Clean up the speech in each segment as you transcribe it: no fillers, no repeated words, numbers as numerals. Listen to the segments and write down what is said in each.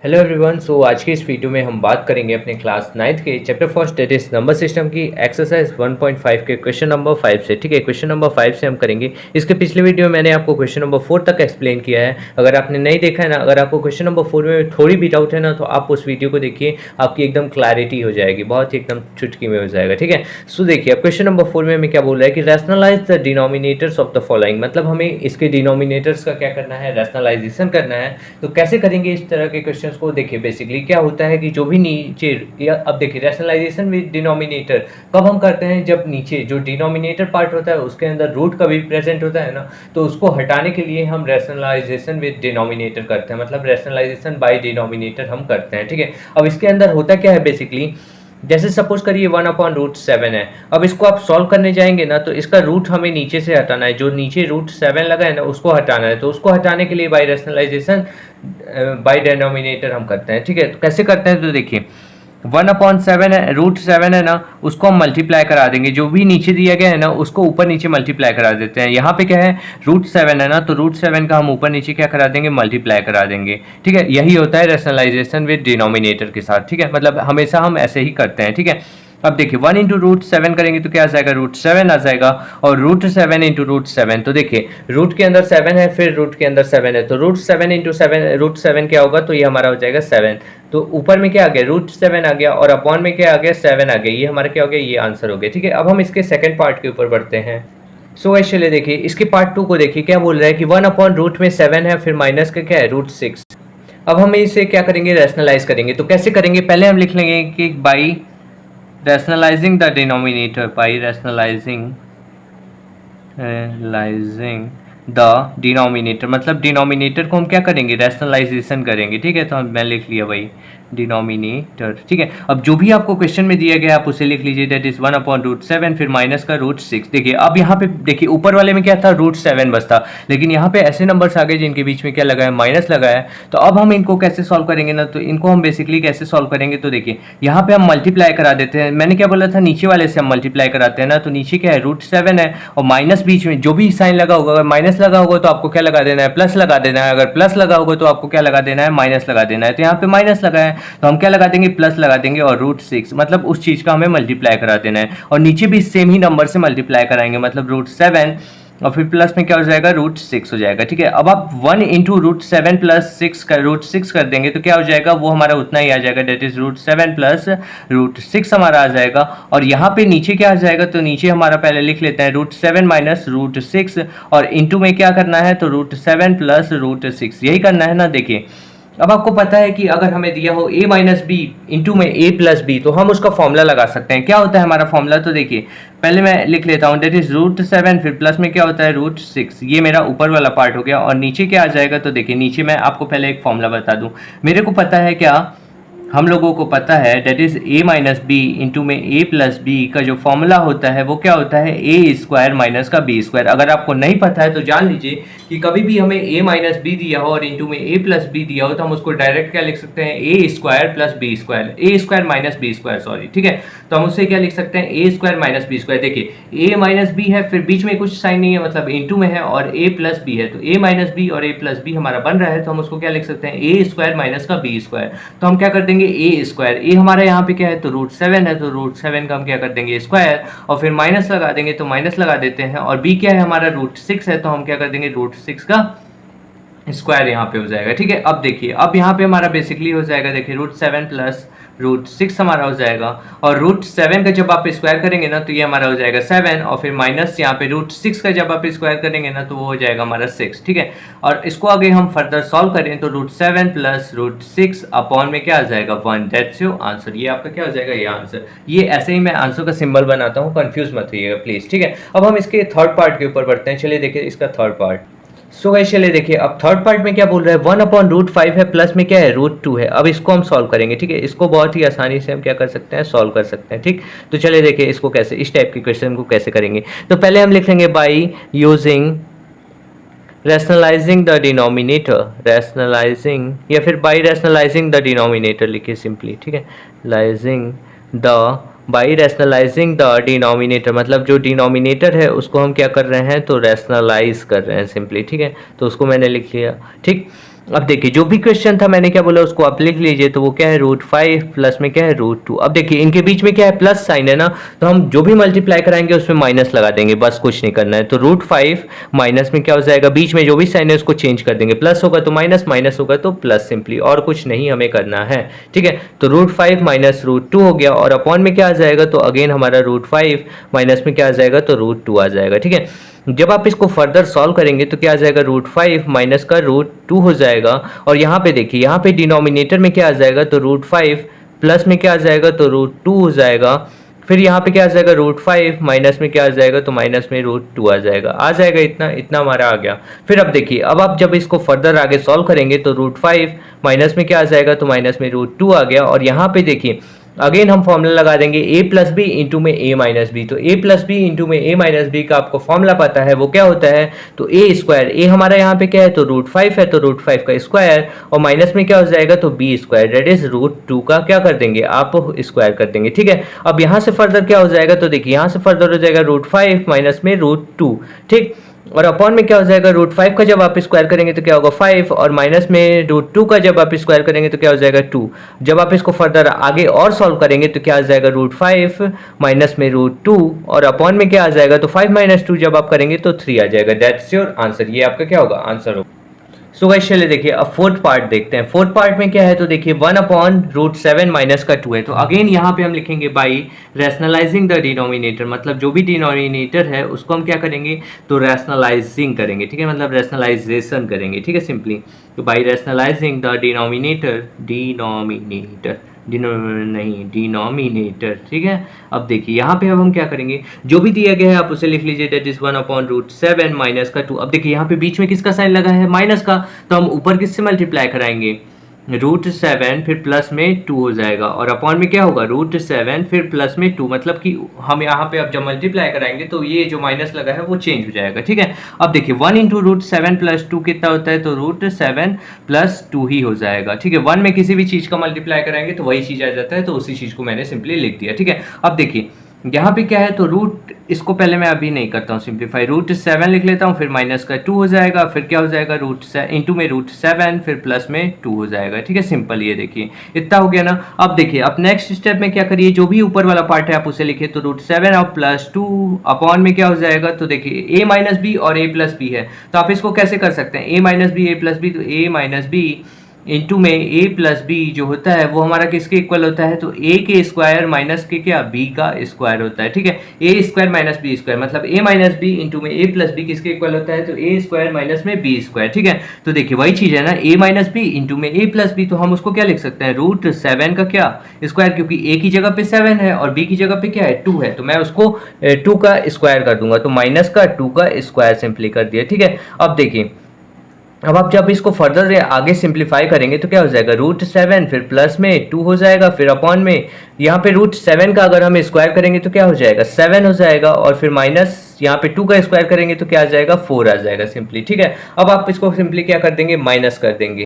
Hello everyone. सो आज की इस वीडियो में हम बात करेंगे अपने क्लास 9th के chapter first that is number system की एक्सरसाइज 1.5 के क्वेश्चन नंबर 5 से। ठीक है, क्वेश्चन नंबर 5 से हम करेंगे। इसके पिछले वीडियो में मैंने आपको क्वेश्चन नंबर 4 तक एक्सप्लेन किया है। अगर आपने नहीं देखा है ना, अगर आपको क्वेश्चन नंबर 4 में थोड़ी भी डाउट है ना, तो आप उस वीडियो को देखिए, आपकी एकदम क्लैरिटी हो जाएगी, बहुत ही एकदम चुटकी में हो जाएगा। ठीक है, सो देखिए अब क्वेश्चन नंबर 4 में हमें क्या बोल रहा है कि rationalise the denominators of the following, मतलब हमें इसके डिनोमिनेटर्स का क्या करना है, रैशनलाइजेशन करना है। तो कैसे करेंगे इस तरह के क्वेश्चंस को? देखिए बेसिकली क्या होता है कि जो भी नीचे या अब देखिए रैशनलाइजेशन विद डिनोमिनेटर कब हम करते हैं, जब नीचे जो डिनोमिनेटर पार्ट होता है उसके अंदर रूट कभी प्रेजेंट होता है ना, तो उसको हटाने के लिए हम रैशनलाइजेशन विद डिनोमिनेटर करते हैं, मतलब रैशनलाइजेशन बाय डिनोमिनेटर हम करते हैं। ठीक है, अब इसके अंदर होता क्या है बेसिकली, जैसे सपोज करिए 1/√7 है। अब इसको आप सॉल्व करने जाएंगे ना, तो इसका रूट हमें नीचे से हटाना है, जो नीचे √7 लगा है ना उसको हटाना है। तो उसको हटाने के लिए बाय रैशनलाइजेशन बाय डिनोमिनेटर हम करते हैं। ठीक है, तो कैसे करते हैं? तो देखिए 1/7 है, √7 है ना, उसको हम मल्टीप्लाई करा देंगे। जो भी नीचे दिया गया है ना उसको ऊपर नीचे मल्टीप्लाई करा देते हैं। यहाँ पे क्या है, √7 है ना, तो √7 का हम ऊपर नीचे क्या करा देंगे, मल्टीप्लाई करा देंगे। ठीक है, यही होता है रैशनलाइजेशन विद डिनोमिनेटर के साथ। ठीक है, मतलब हमेशा हम ऐसे ही करते हैं। ठीक है, अब देखिए 1 इंटू √7 करेंगे तो क्या आ जाएगा, √7 आ जाएगा। और √7 इंटू √7, तो देखिए रूट के अंदर 7 है, फिर रूट के अंदर 7 है, तो √7 इंटू 7 √7 क्या होगा, तो ये हमारा हो जाएगा 7। तो ऊपर में क्या आ गया, √7 आ गया, और अपॉन में क्या आ गया, 7 आ गया। ये हमारा क्या हो गया, ये आंसर हो गया। ठीक है, अब हम इसके सेकंड पार्ट के ऊपर बढ़ते हैं। सो चलिए देखिए इसके पार्ट 2 को देखिए, क्या बोल रहा है कि 1/रूट में 7 है, फिर माइनस का क्या है, √6। अब हम इसे क्या करेंगे, रैशनलाइज करेंगे। तो कैसे करेंगे, पहले हम लिख लेंगे कि by rationalizing the denominator, by rationalizing the denominator, मतलब डिनोमिनेटर को हम क्या करेंगे, रैशनलाइजेशन करेंगे। ठीक है, तो मैं लिख लिया भाई डिनोमिनेटर। ठीक है, अब जो भी आपको क्वेश्चन में दिया गया आप उसे लिख लीजिए, दैट इज 1/√7 फिर माइनस का √6। देखिए अब यहाँ पे देखिए ऊपर वाले में क्या था, √7 बस था, लेकिन यहाँ पे ऐसे नंबर्स आ गए जिनके बीच में क्या लगा है, माइनस लगा है। तो अब हम इनको कैसे सॉल्व करेंगे ना, तो इनको हम बेसिकली कैसे सॉल्व करेंगे, तो देखिए यहाँ पे हम मल्टीप्लाई करा देते हैं। मैंने क्या बोला था, नीचे वाले से हम मल्टीप्लाई कराते हैं ना, तो नीचे क्या है, √7 है, और माइनस बीच में जो भी साइन लगा होगा, अगर माइनस लगा होगा तो आपको क्या लगा देना है, प्लस लगा देना है। अगर प्लस लगा होगा तो आपको क्या लगा देना है, माइनस लगा देना है। तो यहाँ पे माइनस लगा है तो हम क्या लगा देंगे, प्लस लगा देंगे, और √6 मतलब उस चीज का हमें मल्टीप्लाई करा देना है। और नीचे भी सेम ही नंबर से मल्टीप्लाई कराएंगे, मतलब √7 और फिर प्लस में क्या हो जाएगा, √6 हो जाएगा। ठीक है, अब आप 1 इंटू √7 प्लस √6 कर देंगे तो क्या हो जाएगा, वो हमारा उतना ही आ जाएगा, डेट इज √7 प्लस √6 हमारा आ जाएगा। और यहाँ पे नीचे क्या आ जाएगा, तो नीचे हमारा पहले लिख लेते हैं √7 माइनस √6, और इंटू में क्या करना है, तो √7 प्लस √6 यही करना है ना। देखिए अब आपको पता है कि अगर हमें दिया हो a माइनस बी इंटू में a प्लस बी, तो हम उसका फॉर्मूला लगा सकते हैं। क्या होता है हमारा फॉर्मूला, तो देखिए पहले मैं लिख लेता हूँ, डेट इज √7 फिर प्लस में क्या होता है, √6। ये मेरा ऊपर वाला पार्ट हो गया, और नीचे क्या आ जाएगा, तो देखिए नीचे मैं आपको पहले एक फॉर्मूला बता दूं। मेरे को पता है क्या, हम लोगों को पता है, that is a minus B into में a प्लस बी का जो फॉर्मूला होता है वो क्या होता है, a स्क्वायर माइनस का b स्क्वायर। अगर आपको नहीं पता है तो जान लीजिए कि कभी भी हमें a माइनस बी दिया हो और इंटू में a प्लस बी दिया हो, तो हम उसको डायरेक्ट क्या लिख सकते हैं, a square plus b square, a square minus b square, sorry. ठीक है, तो हम उससे क्या लिख सकते हैं, a square minus b square. देखिए a माइनस बी है, फिर बीच में कुछ साइन नहीं है, मतलब इंटू में है, और a प्लस बी है, तो a माइनस बी और a प्लस बी हमारा बन रहा है, तो हम उसको क्या लिख सकते हैं, a स्क्वायर माइनस का b स्क्वायर। तो हम क्या कर देंगे, a स्क्वायर, a हमारा यहाँ पे क्या है, तो √7 है, तो √7 का हम क्या कर देंगे, स्क्वायर, और फिर माइनस लगा देंगे, तो माइनस लगा देते हैं। और b क्या है हमारा, √6 है, तो हम क्या कर देंगे, √6 का स्क्वायर यहाँ पे हो जाएगा। ठीक है, अब देखिए अब यहाँ पे हमारा बेसिकली हो जाएगा, देखिए √7 प्लस √6 हमारा हो जाएगा, और √7 का जब आप स्क्वायर करेंगे ना तो ये हमारा हो जाएगा 7, और फिर माइनस यहाँ पे √6 का जब आप स्क्वायर करेंगे ना तो वो हो जाएगा हमारा 6। ठीक है, और इसको आगे हम फर्दर सॉल्व करें तो √7 प्लस √6 अपॉन में क्या आ जाएगा, 1। That's your answer. ये आपका क्या हो जाएगा, ये आंसर। ये ऐसे ही मैं आंसर का सिंबल बनाता हूँ, कंफ्यूज मत होइएगा प्लीज। ठीक है, अब हम इसके थर्ड पार्ट के ऊपर बढ़ते हैं। चलिए देखिए इसका थर्ड पार्ट। सो गाइस चलिए देखिए अब थर्ड पार्ट में क्या बोल रहा है, 1/√5 है, प्लस में क्या है, √2 है। अब इसको हम सॉल्व करेंगे। ठीक है, इसको बहुत ही आसानी से हम क्या कर सकते हैं, सॉल्व कर सकते हैं। ठीक, तो चलिए देखिए इसको कैसे, इस टाइप के क्वेश्चन को कैसे करेंगे। तो पहले हम लिख लेंगे by using rationalising the denominator, rationalising, या फिर बाई रैशनलाइजिंग द डिनोमिनेटर लिखिए सिंपली। ठीक है, lising the, by rationalising the denominator, मतलब जो डिनोमिनेटर है उसको हम क्या कर रहे हैं, तो रैशनलाइज कर रहे हैं सिंपली। ठीक है, तो उसको मैंने लिख लिया। ठीक, अब देखिए जो भी क्वेश्चन था मैंने क्या बोला उसको आप लिख लीजिए, तो वो क्या है √5 प्लस में क्या है √2। अब देखिए इनके बीच में क्या है प्लस साइन है ना, तो हम जो भी मल्टीप्लाई कराएंगे उसमें माइनस लगा देंगे, बस कुछ नहीं करना है। तो √5 माइनस में क्या हो जाएगा, बीच में जो भी साइन है उसको चेंज कर देंगे, प्लस होगा तो माइनस, माइनस होगा तो प्लस, सिंपली, और कुछ नहीं हमें करना है। ठीक है, तो √5 माइनस √2 हो गया, और अपॉन में क्या आ जाएगा, तो अगेन हमारा √5 माइनस में क्या आ जाएगा, तो √2 आ जाएगा। ठीक है, जब आप इसको फर्दर सॉल्व करेंगे तो क्या आ जाएगा, √5 माइनस का √2 हो जाएगा, और यहाँ पे देखिए यहाँ पे डिनोमिनेटर में क्या आ जाएगा, तो √5 प्लस में क्या आ जाएगा, तो √2 हो जाएगा। फिर यहाँ पे क्या आ जाएगा, √5 माइनस में क्या आ जाएगा, तो माइनस में √2 आ जाएगा, इतना इतना हमारा आ गया। फिर अब देखिए अब आप जब इसको फर्दर आगे सॉल्व करेंगे तो √5 माइनस में क्या आ जाएगा, तो माइनस में √2 आ गया, और यहाँ पे देखिए अगेन हम फॉर्मूला लगा देंगे a प्लस बी इंटू में a माइनस बी। तो a प्लस बी इंटू में a माइनस बी का आपको फॉर्मूला पता है, वो क्या होता है, तो a स्क्वायर, a हमारा यहाँ पे क्या है, तो √5 है, तो √5 का स्क्वायर, और माइनस में क्या हो जाएगा, तो b स्क्वायर, दैट इज √2 का क्या कर देंगे, आप स्क्वायर कर देंगे। ठीक है, अब यहाँ से फर्दर क्या हो जाएगा, तो देखिए यहाँ से फर्दर हो जाएगा √5 माइनस में √2। ठीक, और अपॉन में क्या हो जाएगा, √5 का जब आप स्क्वायर करेंगे तो क्या होगा 5, और माइनस में √2 का जब आप स्क्वायर करेंगे तो क्या हो जाएगा 2। जब आप इसको फर्दर आगे और सॉल्व करेंगे तो क्या आ जाएगा, √5 माइनस में √2, और अपॉन में क्या आ जाएगा, तो 5 माइनस 2 जब आप करेंगे तो 3 आ जाएगा। दैट्स योर आंसर, ये आपका क्या होगा, आंसर होगा। सो गाइस चलिए देखिए अब फोर्थ पार्ट देखते हैं। फोर्थ पार्ट में क्या है, तो देखिए 1/√7 माइनस का 2 है, तो अगेन यहाँ पे हम लिखेंगे बाई रैशनलाइजिंग द डिनोमिनेटर, मतलब जो भी डिनोमिनेटर है उसको हम क्या करेंगे, तो रैशनलाइजिंग करेंगे। ठीक है, मतलब रैशनलाइजेशन करेंगे। ठीक है, सिंपली, तो बाई रैशनलाइजिंग द डिनोमिनेटर। ठीक है, अब देखिए यहाँ पे अब हम क्या करेंगे, जो भी दिया गया है आप उसे लिख लीजिए, दैट इज 1/√7 माइनस का 2। अब देखिए यहाँ पे बीच में किसका साइन लगा है, माइनस का, तो हम ऊपर किससे मल्टीप्लाई कराएंगे, √7 फिर प्लस में 2 हो जाएगा, और अपॉन में क्या होगा, √7 फिर प्लस में 2, मतलब कि हम यहाँ पे अब जब मल्टीप्लाई कराएंगे तो ये जो माइनस लगा है वो चेंज हो जाएगा। ठीक है, अब देखिए 1 इंटू √7 प्लस 2 कितना होता है, तो √7 प्लस 2 ही हो जाएगा। ठीक है, 1 में किसी भी चीज़ का मल्टीप्लाई कराएंगे तो वही चीज़ आ जाता है, तो उसी चीज़ को मैंने सिंपली लिख दिया। ठीक है, अब देखिए यहाँ पे क्या है, तो रूट, इसको पहले मैं अभी नहीं करता हूँ सिंप्लीफाई, √7 लिख लेता हूँ, फिर माइनस का 2 हो जाएगा, फिर क्या हो जाएगा, इंटू में √7 फिर प्लस में 2 हो जाएगा। ठीक है, सिंपल, ये देखिए इतना हो गया ना। अब देखिए अब नेक्स्ट स्टेप में क्या करिए, जो भी ऊपर वाला पार्ट है आप उसे लिखिए, तो √7 और प्लस 2 अपॉन में क्या हो जाएगा, तो देखिए a माइनस बी और a प्लस बी है, तो आप इसको कैसे कर सकते हैं, a minus B a plus B, तो a माइनस बी इंटू में a प्लस बी जो होता है वो हमारा किसके इक्वल होता है, तो a के स्क्वायर माइनस के क्या, b का स्क्वायर होता है। ठीक है, a square minus B square, मतलब a माइनस बी इंटू में a प्लस बी किसके इक्वल होता है, तो a स्क्वायर माइनस में b स्क्वायर। ठीक है, तो देखिए वही चीज़ है ना, a माइनस बी इंटू में a प्लस बी, तो हम उसको क्या लिख सकते हैं, √7 का क्या स्क्वायर, क्योंकि a की जगह पे 7 है और b की जगह पे क्या है 2 है, तो मैं उसको 2 का स्क्वायर कर दूंगा, तो माइनस का 2 का स्क्वायर सिंपली कर दिया। ठीक है, अब देखिए अब आप जब इसको फर्दर आगे सिंप्लीफाई करेंगे तो क्या हो जाएगा, √7 फिर प्लस में 2 हो जाएगा, फिर अपॉन में यहाँ पे √7 का अगर हम स्क्वायर करेंगे तो क्या हो जाएगा, 7 हो जाएगा, और फिर माइनस यहाँ पे 2 का स्क्वायर करेंगे तो क्या आ जाएगा, 4 आ जाएगा सिंपली। ठीक है, अब आप इसको सिंपली क्या कर देंगे, माइनस कर देंगे।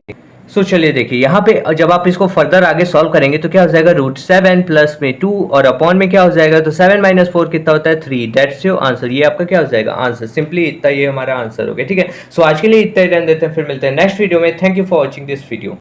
सो चलिए देखिए यहाँ पे जब आप इसको फर्दर आगे सॉल्व करेंगे तो क्या हो जाएगा, √7 प्लस में 2 और अपॉन में क्या हो जाएगा, तो 7 माइनस 4 कितना होता है, 3। दैट्स योर आंसर, ये आपका क्या हो जाएगा, आंसर, सिंपली इतना, ये हमारा आंसर हो गया। ठीक है, सो आज के लिए इतना ही रहने देते हैं, फिर मिलते हैं नेक्स्ट वीडियो में। Thank you for watching this video.